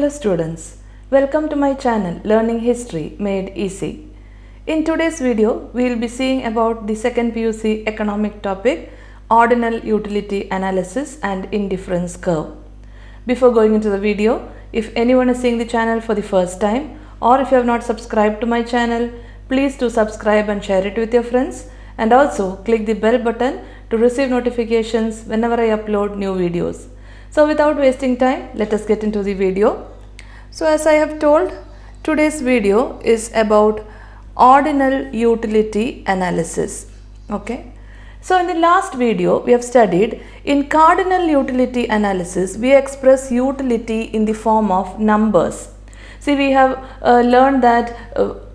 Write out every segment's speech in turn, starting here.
Hello students, welcome to my channel Learning History Made Easy. In today's video, we will be seeing about the second PUC economic topic Ordinal Utility Analysis and Indifference Curve. Before going into the video, if anyone is seeing the channel for the first time or if you have not subscribed to my channel, please do subscribe and share it with your friends, and also click the bell button to receive notifications whenever I upload new videos. So without wasting time, let us get into the video. So as I have told, today's video is about ordinal utility analysis. Okay. So in the last video, we have studied in cardinal utility analysis, we express utility in the form of numbers. See, we have learned that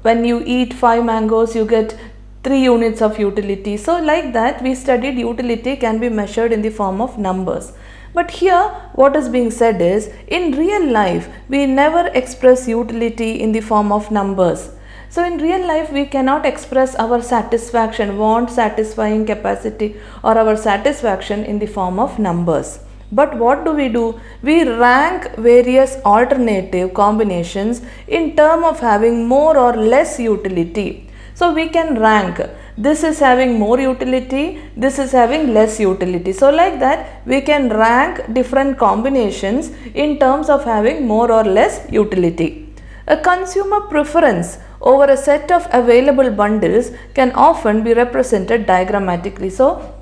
when you eat 5 mangoes, you get 3 units of utility. So like that, we studied utility can be measured in the form of numbers. But here what is being said is, in real life we never express utility in the form of numbers. So in real life we cannot express our satisfaction, want satisfying capacity or our satisfaction in the form of numbers. But what do? We rank various alternative combinations in terms of having more or less utility. So we can rank, this is having more utility, this is having less utility. So like that we can rank different combinations in terms of having more or less utility. A consumer preference over a set of available bundles can often be represented diagrammatically. So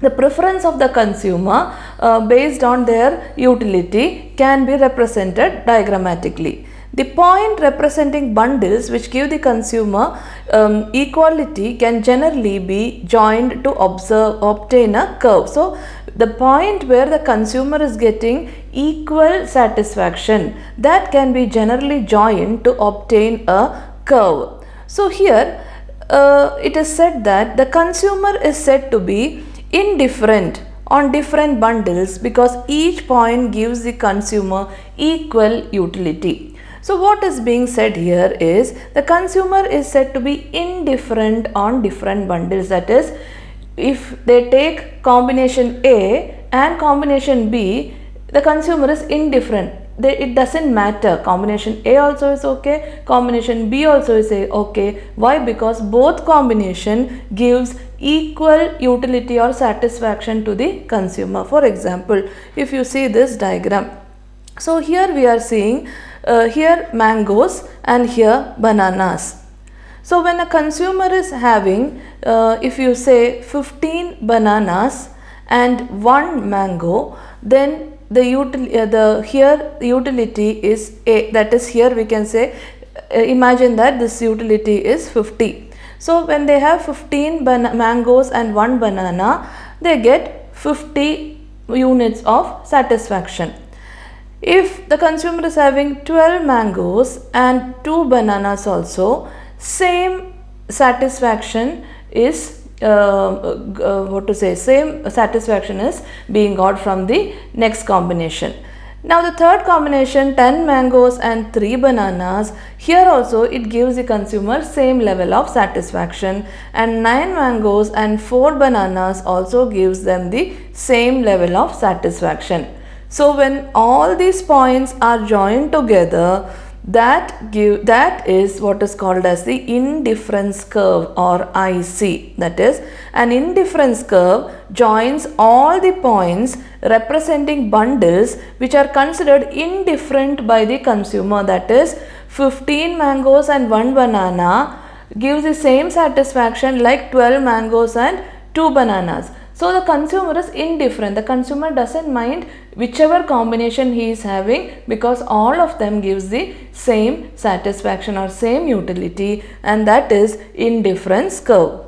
the preference of the consumer based on their utility can be represented diagrammatically. The point representing bundles which give the consumer equality can generally be joined to obtain a curve. So the point where the consumer is getting equal satisfaction, that can be generally joined to obtain a curve. So here it is said that the consumer is said to be indifferent on different bundles because each point gives the consumer equal utility. So what is being said here is the consumer is said to be indifferent on different bundles. That is, if they take combination A and combination B, the consumer is indifferent. It doesn't matter. Combination A also is okay, combination B also is okay. Why? Because both combination gives equal utility or satisfaction to the consumer. For example, if you see this diagram, so here we are seeing here mangoes and here bananas. So when a consumer is having if you say 15 bananas and 1 mango, then the utility is A, that is here we can say imagine that this utility is 50. So when they have 15 mangoes and 1 banana, they get 50 units of satisfaction. If the consumer is having 12 mangoes and 2 bananas also, same satisfaction is same satisfaction is being got from the next combination. Now the third combination, 10 mangoes and 3 bananas, here also it gives the consumer same level of satisfaction, and 9 mangoes and 4 bananas also gives them the same level of satisfaction. So when all these points are joined together, that is what is called as the indifference curve or IC. That is, an indifference curve joins all the points representing bundles which are considered indifferent by the consumer. That is, 15 mangoes and 1 banana gives the same satisfaction like 12 mangoes and 2 bananas. So the consumer is indifferent. The consumer doesn't mind whichever combination he is having because all of them gives the same satisfaction or same utility, and that is indifference curve.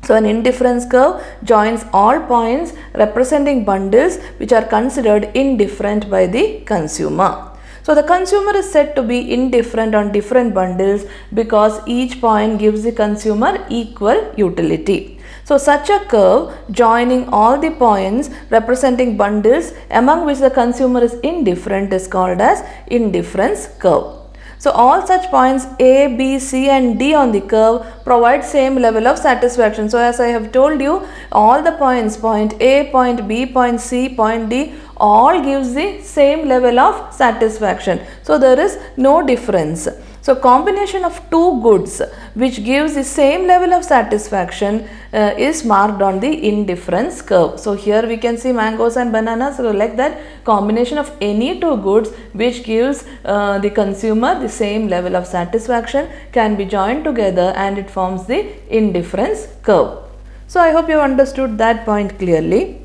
So an indifference curve joins all points representing bundles which are considered indifferent by the consumer. So the consumer is said to be indifferent on different bundles because each point gives the consumer equal utility. So such a curve joining all the points representing bundles among which the consumer is indifferent is called as indifference curve. So all such points A, B, C and D on the curve provide same level of satisfaction. So as I have told you, all the points, point A, point B, point C, point D, all gives the same level of satisfaction. So there is no difference. So combination of two goods which gives the same level of satisfaction is marked on the indifference curve. So here we can see mangoes and bananas. So like that, combination of any two goods which gives the consumer the same level of satisfaction can be joined together and it forms the indifference curve. So I hope you understood that point clearly.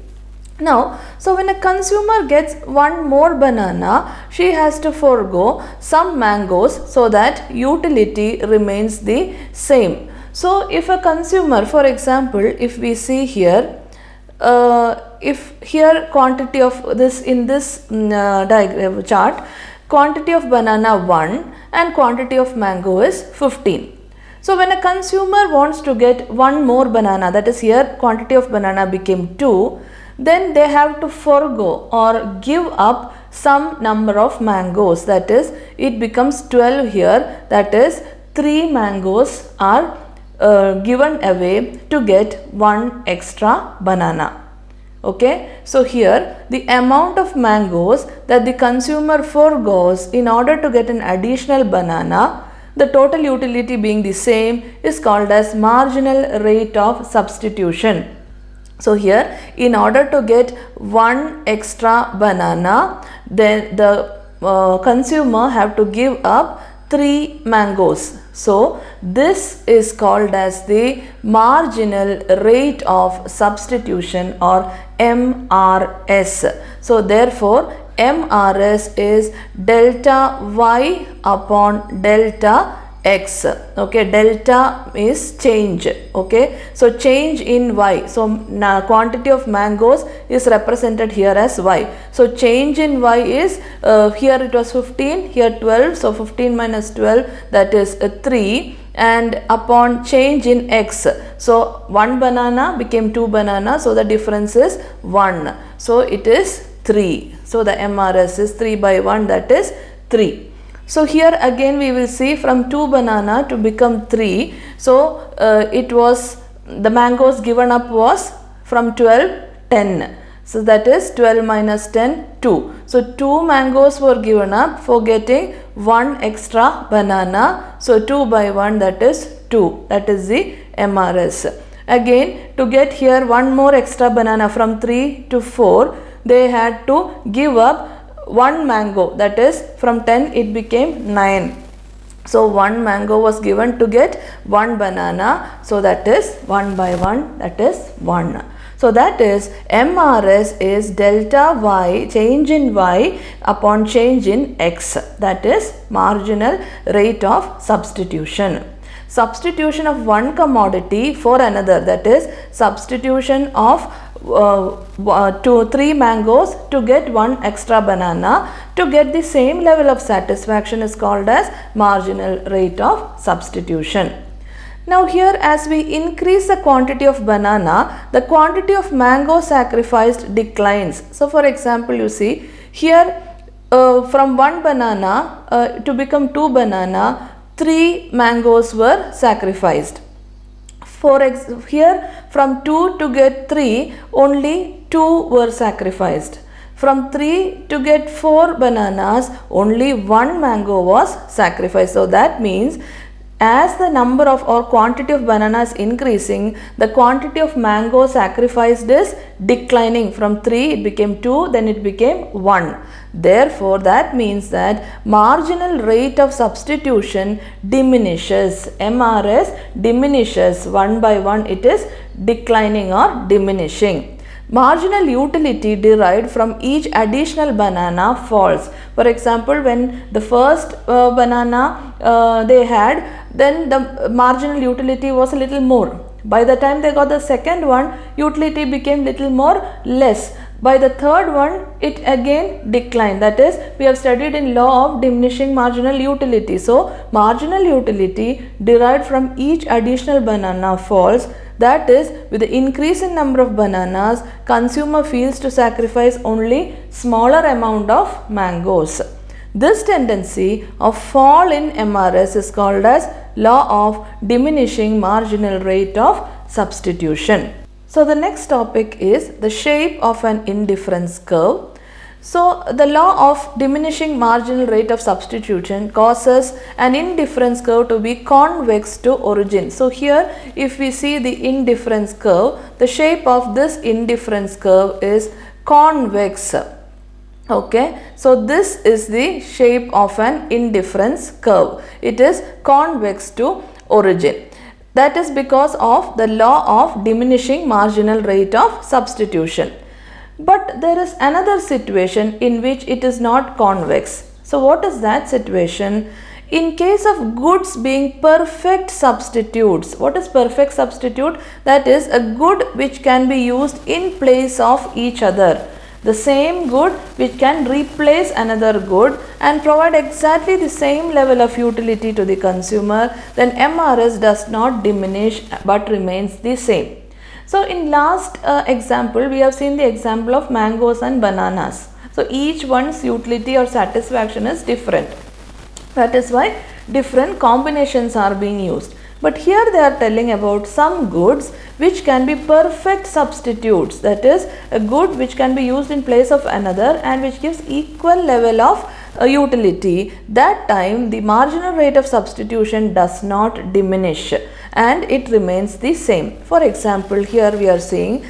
Now, so when a consumer gets one more banana, she has to forego some mangoes so that utility remains the same. So if a consumer, for example, if we see here, if here quantity of this in this diagram chart, quantity of banana 1 and quantity of mango is 15. So when a consumer wants to get one more banana, that is here quantity of banana became 2, then they have to forego or give up some number of mangoes, that is it becomes 12 here, that is 3 mangoes are given away to get one extra banana. Okay, so here the amount of mangoes that the consumer forgoes in order to get an additional banana, the total utility being the same, is called as marginal rate of substitution. So here in order to get one extra banana, then the consumer have to give up 3 mangoes. So this is called as the marginal rate of substitution or MRS. So therefore MRS is delta Y upon delta X. Okay, delta is change. Okay, so change in Y. So now quantity of mangoes is represented here as Y. So change in Y is here it was 15, here 12. So 15 minus 12, that is 3, and upon change in X. So 1 banana became 2 bananas. So the difference is 1. So it is 3. So the MRS is 3 by 1, that is 3. So here again we will see from 2 banana to become 3. So it was the mangoes given up was from 12, 10. So that is 12 minus 10, 2. So 2 mangoes were given up for getting 1 extra banana. So 2 by 1, that is 2. That is the MRS. Again to get here one more extra banana from 3 to 4, they had to give up 1 mango, that is from 10 it became 9. So 1 mango was given to get 1 banana. So that is 1 by 1, that is 1. So that is MRS is delta Y, change in Y upon change in X, that is marginal rate of substitution. Substitution of one commodity for another, that is substitution of 3 mangoes to get 1 extra banana to get the same level of satisfaction is called as marginal rate of substitution. Now here as we increase the quantity of banana, the quantity of mango sacrificed declines. So for example, you see here from 1 banana to become 2 banana, 3 mangoes were sacrificed. Here from 2 to get 3, only 2 were sacrificed. From 3 to get 4 bananas, only 1 mango was sacrificed. So that means as the number of or quantity of bananas increasing, the quantity of mango sacrificed is declining. From 3 it became 2, then it became 1. Therefore that means that marginal rate of substitution diminishes. MRS diminishes 1 by 1, it is declining or diminishing. Marginal utility derived from each additional banana falls. For example, when the first banana they had, then the marginal utility was a little more. By the time they got the second one, utility became little more less. By the third one, it again declined. That is, we have studied in law of diminishing marginal utility. So, marginal utility derived from each additional banana falls. That is, with the increase in number of bananas, consumer feels to sacrifice only smaller amount of mangoes. This tendency of fall in MRS is called as law of diminishing marginal rate of substitution. So the next topic is the shape of an indifference curve. So the law of diminishing marginal rate of substitution causes an indifference curve to be convex to origin. So here if we see the indifference curve, the shape of this indifference curve is convex. Okay, so this is the shape of an indifference curve. It is convex to origin. That is because of the law of diminishing marginal rate of substitution. But there is another situation in which it is not convex. So what is that situation? In case of goods being perfect substitutes. What is perfect substitute? That is a good which can be used in place of each other. The same good which can replace another good and provide exactly the same level of utility to the consumer, then MRS does not diminish but remains the same. So in last example, we have seen the example of mangoes and bananas. So each one's utility or satisfaction is different. That is why different combinations are being used. But here they are telling about some goods which can be perfect substitutes. That is a good which can be used in place of another and which gives equal level of utility. That time the marginal rate of substitution does not diminish and it remains the same. For example, here we are seeing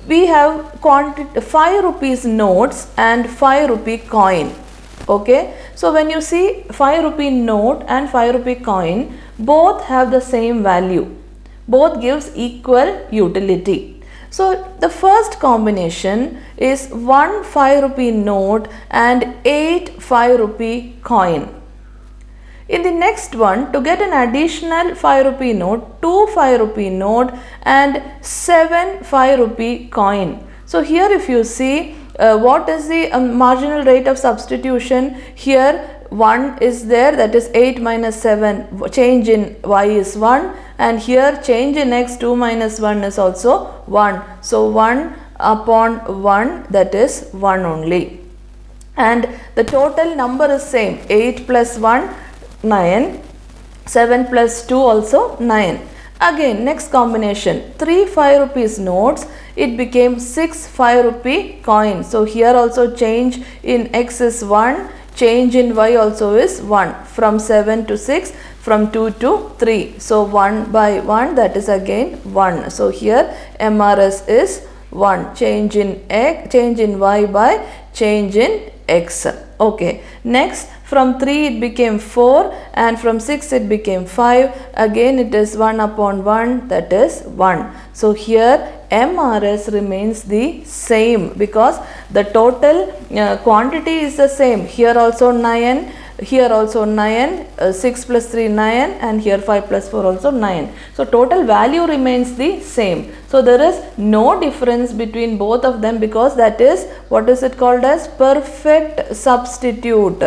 we have 5 rupees notes and 5 rupee coin. Okay, so when you see 5 rupee note and 5 rupee coin, both have the same value. Both gives equal utility. So the first combination is 1 5 rupee note and 8 5 rupee coin. In the next one, to get an additional 5 rupee note, 2 5 rupee note and 7 5 rupee coin. So here if you see what is the marginal rate of substitution, here 1 is there, that is 8 minus 7, change in y is 1, and here change in x 2 minus 1 is also 1. So 1 upon 1, that is 1 only. And the total number is same, 8 plus 1, 9, 7 plus 2 also 9. Again next combination, 3 5 rupees notes, it became 6 5 rupee coin. So here also change in x is 1, change in y also is 1, from 7 to 6, from 2 to 3. So 1 by 1, that is again 1. So here MRS is 1, change in x, change in y by change in x. Okay, next from 3 it became 4 and from 6 it became 5. Again it is 1 upon 1, that is 1. So here MRS remains the same because the total quantity is the same. Here also 9, here also 9, 6 plus 3 9, and here 5 plus 4 also 9. So total value remains the same. So there is no difference between both of them because that is, what is it called as, perfect substitute.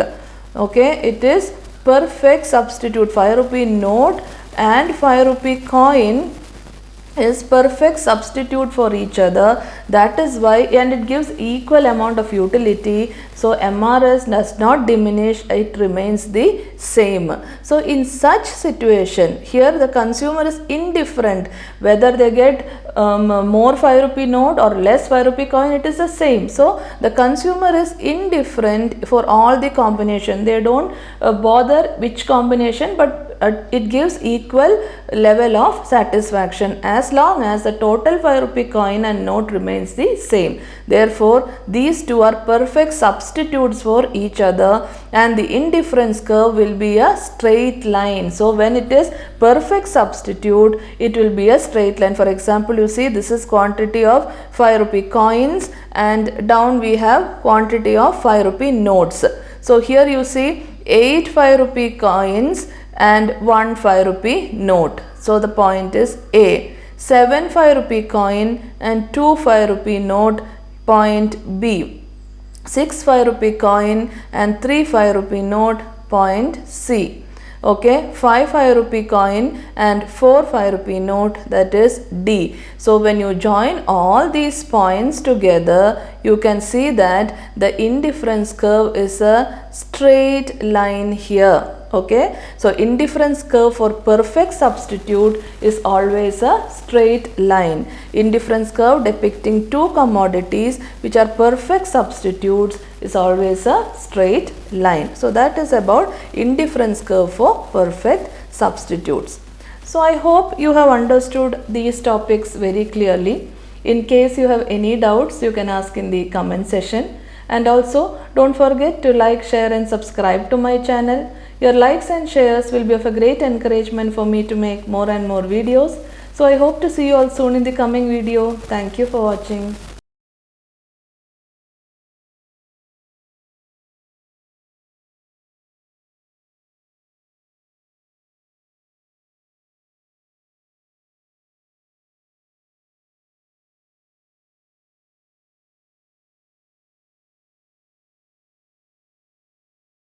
Okay, it is perfect substitute. 5 rupee note and 5 rupee coin is perfect substitute for each other. That is why, and it gives equal amount of utility. So MRS does not diminish, it remains the same. So in such situation, here the consumer is indifferent whether they get more 5 rupee note or less 5 rupee coin, it is the same. So the consumer is indifferent for all the combination. They don't bother which combination, but it gives equal level of satisfaction as long as the total 5 rupee coin and note remains the same. Therefore, these two are perfect substitutes for each other and the indifference curve will be a straight line. So when it is perfect substitute, it will be a straight line. For example, you see this is quantity of 5 rupee coins and down we have quantity of 5 rupee notes. So here you see 8 5 rupee coins and 1 5 rupee note. So the point is A. 7 5 rupee coin and 2 5 rupee note, point B. 6 5 rupee coin and 3 5 rupee note, point C. Okay, 5 rupee coin and 4 rupee note, that is D. So when you join all these points together, you can see that the indifference curve is a straight line here. Okay, so indifference curve for perfect substitute is always a straight line. Indifference curve depicting two commodities which are perfect substitutes is always a straight line. So that is about indifference curve for perfect substitutes. So I hope you have understood these topics very clearly. In case you have any doubts, you can ask in the comment section. And also don't forget to like, share and subscribe to my channel. Your likes and shares will be of a great encouragement for me to make more and more videos. So I hope to see you all soon in the coming video. Thank you for watching.